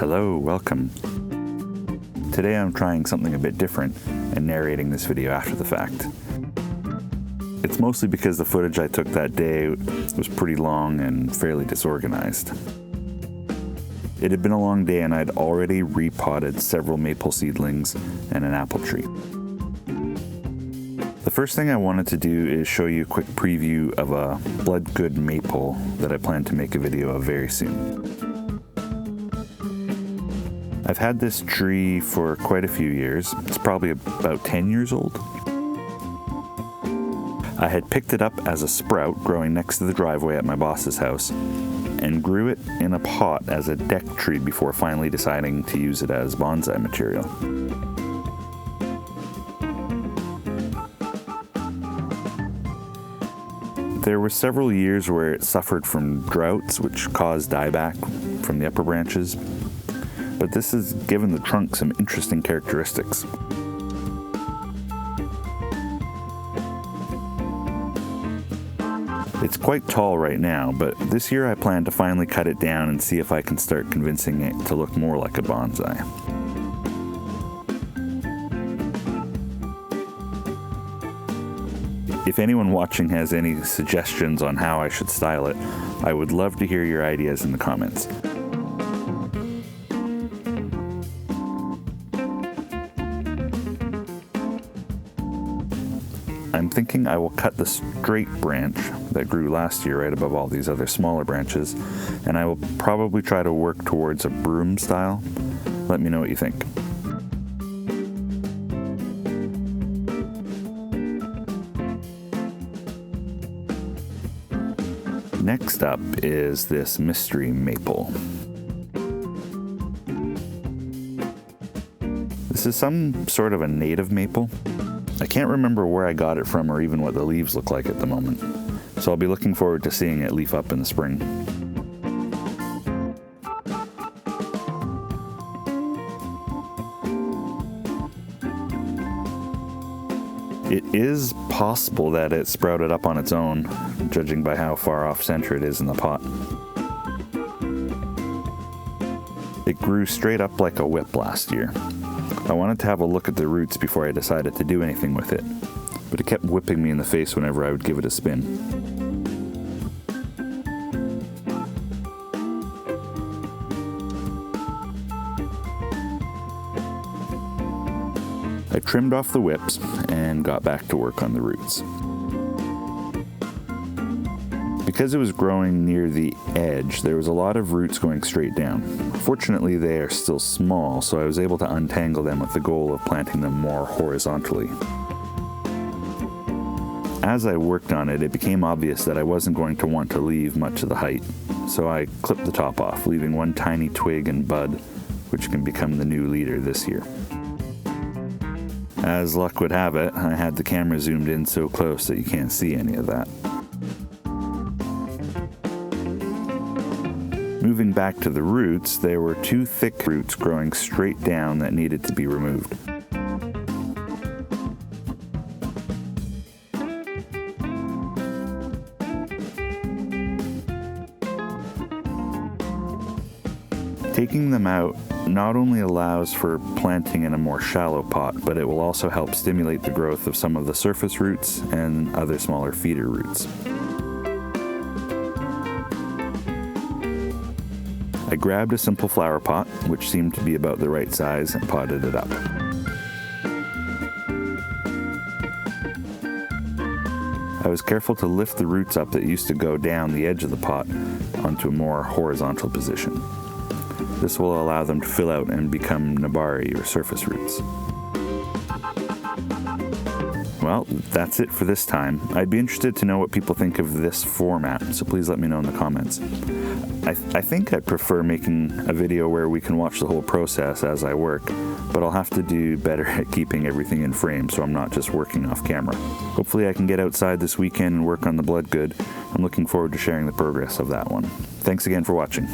Hello, welcome. Today I'm trying something a bit different and narrating this video after the fact. It's mostly because the footage I took that day was pretty long and fairly disorganized. It had been a long day and I'd already repotted several maple seedlings and an apple tree. The first thing I wanted to do is show you a quick preview of a Bloodgood maple that I plan to make a video of very soon. I've had this tree for quite a few years. It's probably about 10 years old. I had picked it up as a sprout growing next to the driveway at my boss's house and grew it in a pot as a deck tree before finally deciding to use it as bonsai material. There were several years where it suffered from droughts, which caused dieback from the upper branches, but this has given the trunk some interesting characteristics. It's quite tall right now, but this year I plan to finally cut it down and see if I can start convincing it to look more like a bonsai. If anyone watching has any suggestions on how I should style it, I would love to hear your ideas in the comments. I'm thinking I will cut the straight branch that grew last year right above all these other smaller branches, and I will probably try to work towards a broom style. Let me know what you think. Next up is this mystery maple. This is some sort of a native maple. I can't remember where I got it from or even what the leaves look like at the moment, so I'll be looking forward to seeing it leaf up in the spring. It is possible that it sprouted up on its own, judging by how far off center it is in the pot. It grew straight up like a whip last year. I wanted to have a look at the roots before I decided to do anything with it, but it kept whipping me in the face whenever I would give it a spin. I trimmed off the whips and got back to work on the roots. Because it was growing near the edge, there was a lot of roots going straight down. Fortunately, they are still small, so I was able to untangle them with the goal of planting them more horizontally. As I worked on it, it became obvious that I wasn't going to want to leave much of the height, so I clipped the top off, leaving one tiny twig and bud, which can become the new leader this year. As luck would have it, I had the camera zoomed in so close that you can't see any of that. Moving back to the roots, there were two thick roots growing straight down that needed to be removed. Taking them out not only allows for planting in a more shallow pot, but it will also help stimulate the growth of some of the surface roots and other smaller feeder roots. I grabbed a simple flower pot, which seemed to be about the right size, and potted it up. I was careful to lift the roots up that used to go down the edge of the pot onto a more horizontal position. This will allow them to fill out and become nabari, or surface roots. Well, that's it for this time. I'd be interested to know what people think of this format, so please let me know in the comments. I think I prefer making a video where we can watch the whole process as I work, but I'll have to do better at keeping everything in frame so I'm not just working off camera. Hopefully I can get outside this weekend and work on the Bloodgood. I'm looking forward to sharing the progress of that one. Thanks again for watching.